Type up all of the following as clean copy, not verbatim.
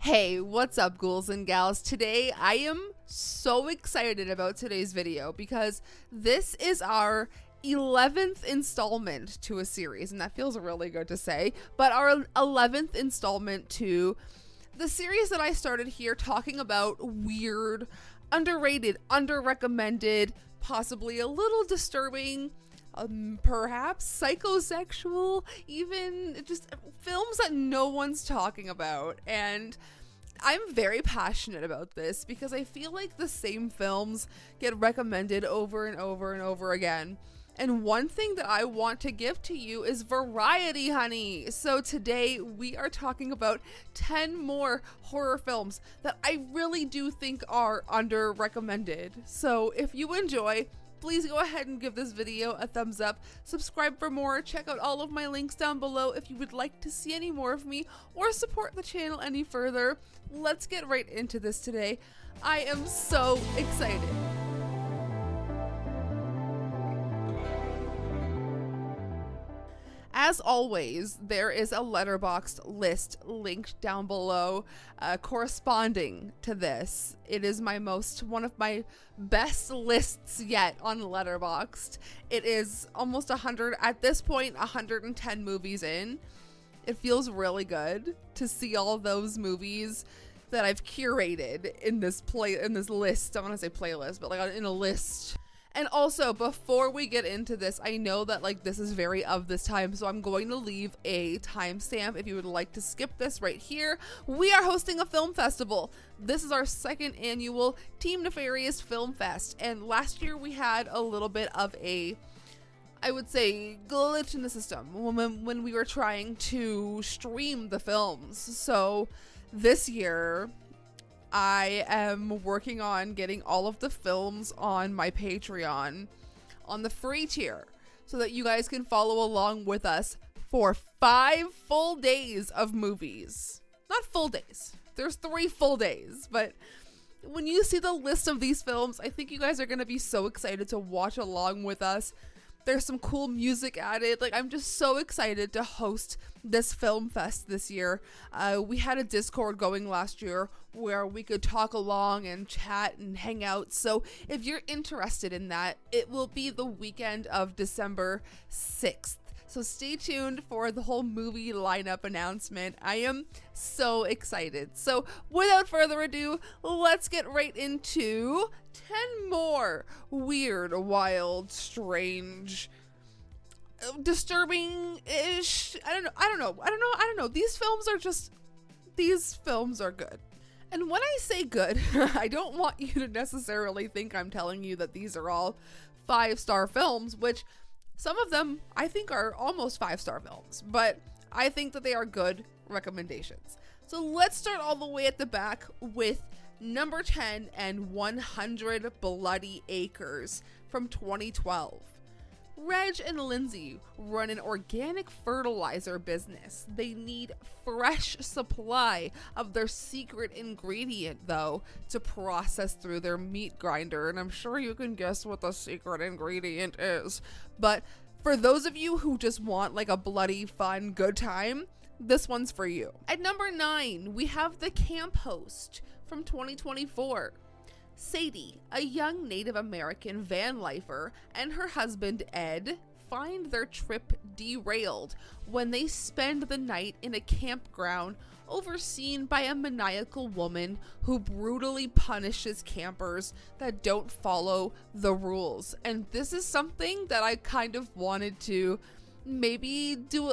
Hey, what's up, ghouls and gals? Today, I am so excited about today's video because this is our 11th installment to a series, and that feels really good to say, but our 11th installment to the series that I started here talking about weird, underrated, under-recommended, possibly a little disturbing, perhaps psychosexual, even just films that no one's talking about. And I'm very passionate about this because I feel like the same films get recommended over and over and over again. And one thing that I want to give to you is variety, honey. So today we are talking about 10 more horror films that I really do think are under recommended. So if you enjoy, please go ahead and give this video a thumbs up, subscribe for more, check out all of my links down below if you would like to see any more of me or support the channel any further. Let's get right into this today. I am so excited. As always, there is a Letterbox list linked down below corresponding to this. It is one of my best lists yet on Letterboxd. It is almost 100, at this point, 110 movies in. It feels really good to see all those movies that I've curated in this list. I want to say playlist, but like in a list. And also, before we get into this, I know that like this is very of this time, so I'm going to leave a timestamp if you would like to skip this right here. We are hosting a film festival. This is our second annual Team Nefarious Film Fest, and last year we had a little bit of a, I would say, glitch in the system when we were trying to stream the films. So this year, I am working on getting all of the films on my Patreon on the free tier so that you guys can follow along with us for 5 full days of movies. Not full days. There's 3 full days, but when you see the list of these films, I think you guys are going to be so excited to watch along with us. There's some cool music added. Like, I'm just so excited to host this film fest this year. We had a Discord going last year where we could talk along and chat and hang out. So if you're interested in that, it will be the weekend of December 6th. So stay tuned for the whole movie lineup announcement. I am so excited. So without further ado, let's get right into 10 more weird, wild, strange, disturbing-ish. I don't know. These films are good. And when I say good, I don't want you to necessarily think I'm telling you that these are all 5-star films, which some of them I think are almost 5-star films, but I think that they are good recommendations. So let's start all the way at the back with number 10 and 100 Bloody Acres from 2012. Reg and Lindsay run an organic fertilizer business. They need fresh supply of their secret ingredient, though, to process through their meat grinder. And I'm sure you can guess what the secret ingredient is. But for those of you who just want like a bloody, fun, good time, this one's for you. At number 9, we have The Camp Host from 2024. Sadie, a young Native American van lifer, and her husband Ed find their trip derailed when they spend the night in a campground overseen by a maniacal woman who brutally punishes campers that don't follow the rules. And this is something that I kind of wanted to maybe do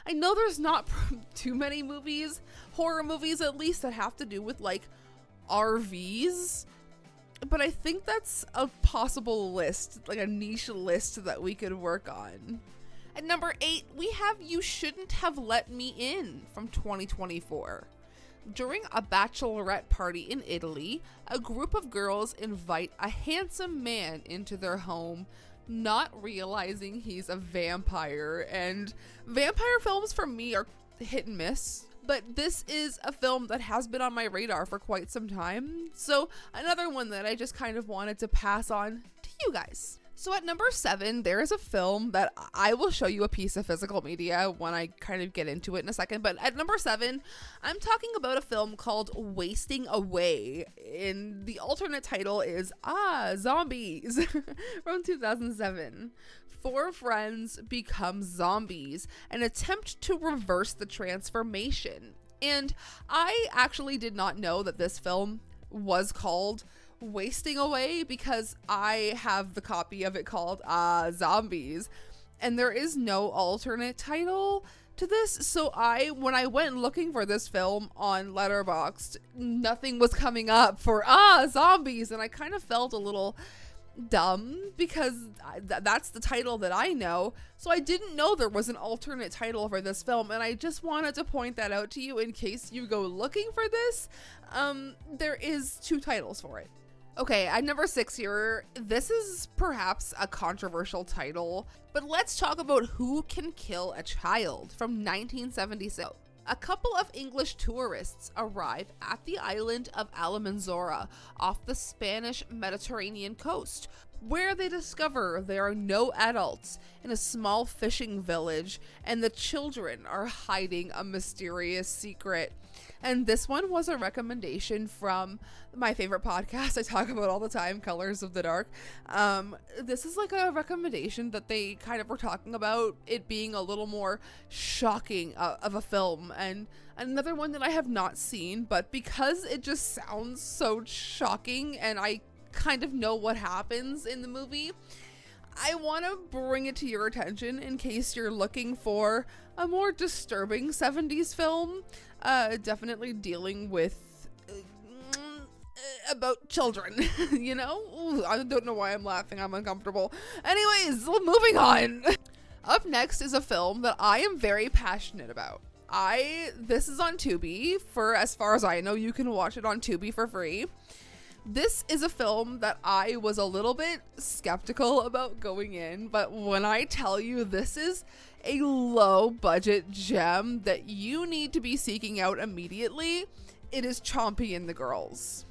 I know there's not too many movies, horror movies at least, that have to do with like RVs, but I think that's a possible list, like a niche list that we could work on. At number 8, we have You Shouldn't Have Let Me In from 2024. During a bachelorette party in Italy, a group of girls invite a handsome man into their home, not realizing he's a vampire. And vampire films for me are hit and miss. But this is a film that has been on my radar for quite some time. So another one that I just kind of wanted to pass on to you guys. So at number 7, there is a film that I will show you a piece of physical media when I kind of get into it in a second. But at number 7, I'm talking about a film called Wasting Away. And the alternate title is Zombies from 2007. 4 friends become zombies and attempt to reverse the transformation. And I actually did not know that this film was called Wasting Away because I have the copy of it called Zombies, and there is no alternate title to this. So when I went looking for this film on Letterboxd, nothing was coming up for Zombies, and I kind of felt a little dumb because that's the title that I know. So I didn't know there was an alternate title for this film, and I just wanted to point that out to you in case you go looking for this. There is 2 titles for it. Okay, at number 6 here, this is perhaps a controversial title, but let's talk about Who Can Kill a Child from 1976. A couple of English tourists arrive at the island of Almanzora off the Spanish Mediterranean coast, where they discover there are no adults in a small fishing village and the children are hiding a mysterious secret. And this one was a recommendation from my favorite podcast I talk about all the time, Colors of the Dark. This is like a recommendation that they kind of were talking about it being a little more shocking of a film. And another one that I have not seen, but because it just sounds so shocking and I kind of know what happens in the movie, I want to bring it to your attention in case you're looking for a more disturbing 70s film, definitely dealing with about children, you know? Ooh, I don't know why I'm laughing, I'm uncomfortable. Anyways, moving on. Up next is a film that I am very passionate about. This is on Tubi. For as far as I know, you can watch it on Tubi for free. This is a film that I was a little bit skeptical about going in, but when I tell you this is a low budget gem that you need to be seeking out immediately, it is Chompy and the Girls.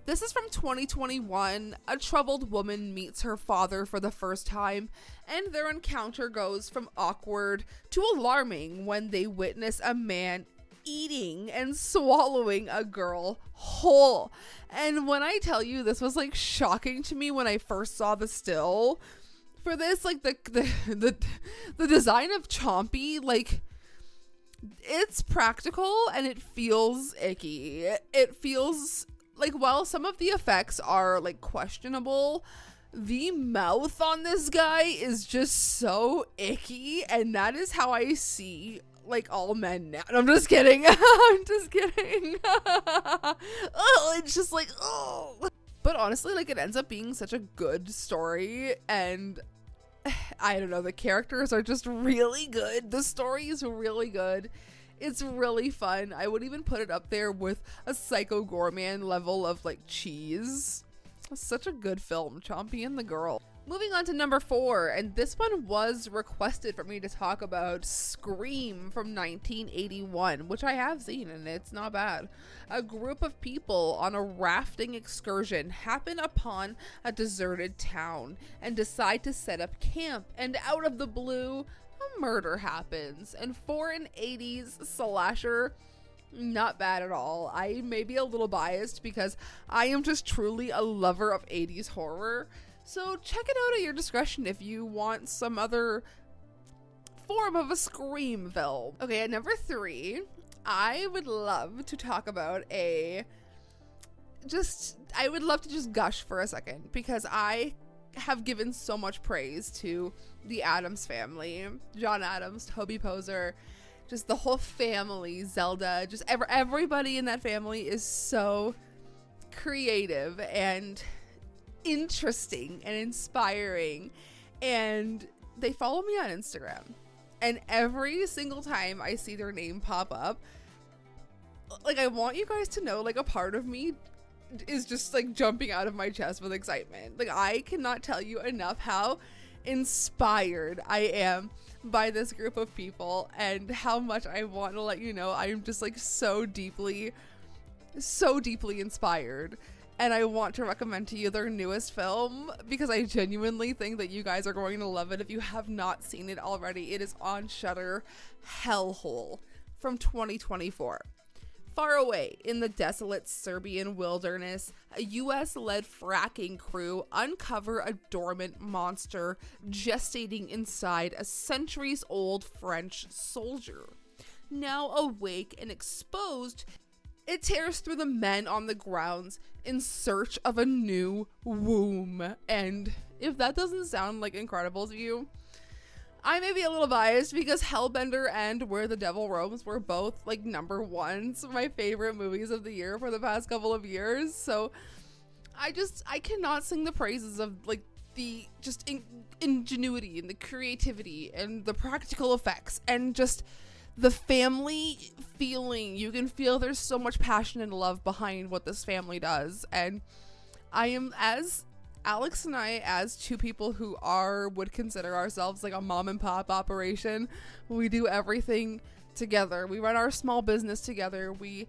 This is from 2021. A troubled woman meets her father for the first time, and their encounter goes from awkward to alarming when they witness a man eating and swallowing a girl whole. And when I tell you, this was like shocking to me when I first saw the still for this, like the design of Chompy, like it's practical and it feels icky. It feels like, while some of the effects are like questionable, the mouth on this guy is just so icky, and that is how I see like all men now. I'm just kidding. I'm just kidding. Oh, it's just like, oh. But honestly, like, it ends up being such a good story, and I don't know, the characters are just really good. The story is really good. It's really fun. I would even put it up there with a Psycho Goreman level of like cheese. It's such a good film, Chompy and the Girl. Moving on to number 4, and this one was requested for me to talk about, Scream from 1981, which I have seen and it's not bad. A group of people on a rafting excursion happen upon a deserted town and decide to set up camp, and out of the blue, a murder happens. And for an 80s slasher, not bad at all. I may be a little biased because I am just truly a lover of 80s horror. So check it out at your discretion if you want some other form of a Scream film. Okay, at number 3, I would love to talk about I would love to just gush for a second because I have given so much praise to the Addams family. John Adams, Toby Poser, just the whole family, Zelda, just everybody in that family is so creative and interesting and inspiring, and they follow me on Instagram, and every single time I see their name pop up, like, I want you guys to know, like, a part of me is just like jumping out of my chest with excitement. Like, I cannot tell you enough how inspired I am by this group of people and how much I want to let you know I am just like so deeply inspired. and I want to recommend to you their newest film because I genuinely think that you guys are going to love it if you have not seen it already. It is on Shudder, Hellhole from 2024. Far away in the desolate Serbian wilderness, a US-led fracking crew uncover a dormant monster gestating inside a centuries-old French soldier. Now awake and exposed, it tears through the men on the grounds in search of a new womb. And if that doesn't sound like incredible to you, I may be a little biased because Hellbender and Where the Devil Roams were both like number ones, my favorite movies of the year for the past couple of years. So I cannot sing the praises of like the just ingenuity and the creativity and the practical effects and just the family feeling. You can feel there's so much passion and love behind what this family does. And I am, as Alex and I, as two people who would consider ourselves like a mom and pop operation, we do everything together. We run our small business together. We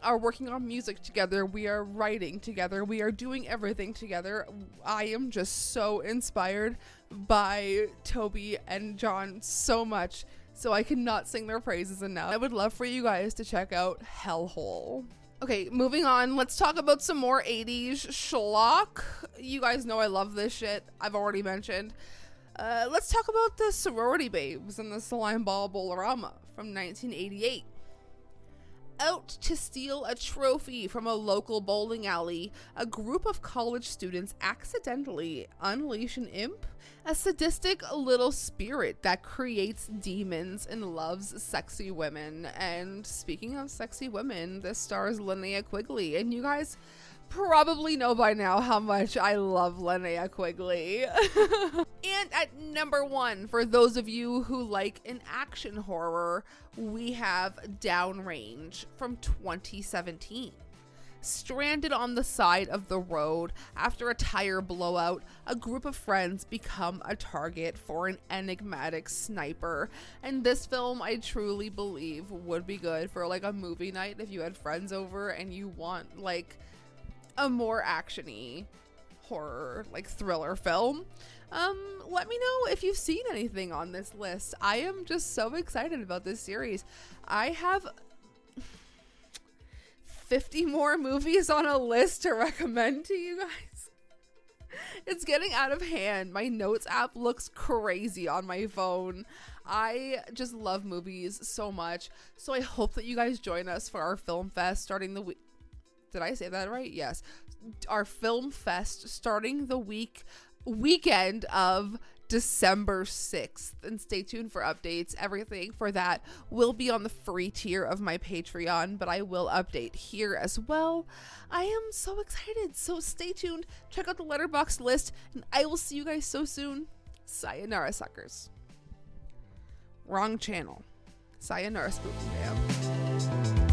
are working on music together. We are writing together. We are doing everything together. I am just so inspired by Toby and John so much. So I cannot sing their praises enough. I would love for you guys to check out Hellhole. Okay, moving on. Let's talk about some more 80s schlock. You guys know I love this shit. I've already mentioned. Let's talk about the Sorority Babes and the Slime Ball Bolorama from 1988. Out to steal a trophy from a local bowling alley, a group of college students accidentally unleash an imp, a sadistic little spirit that creates demons and loves sexy women. And speaking of sexy women, this stars Linnea Quigley, and you guys probably know by now how much I love Linnea Quigley. And at number 1, for those of you who like an action horror, we have Downrange from 2017. Stranded on the side of the road after a tire blowout, a group of friends become a target for an enigmatic sniper. And this film, I truly believe, would be good for like a movie night if you had friends over and you want like a more actiony horror, like thriller film. Let me know if you've seen anything on this list. I am just so excited about this series. I have 50 more movies on a list to recommend to you guys. It's getting out of hand. My notes app looks crazy on my phone. I just love movies so much. So I hope that you guys join us for our film fest starting the week. Did I say that right? Yes. Our film fest starting the weekend of December 6th, and stay tuned for updates. Everything for that will be on the free tier of my Patreon, but I will update here as well. I am so excited, so stay tuned. Check out the Letterbox list, and I will see you guys so soon. Sayonara, suckers. Wrong channel. Sayonara, Spooky Fam.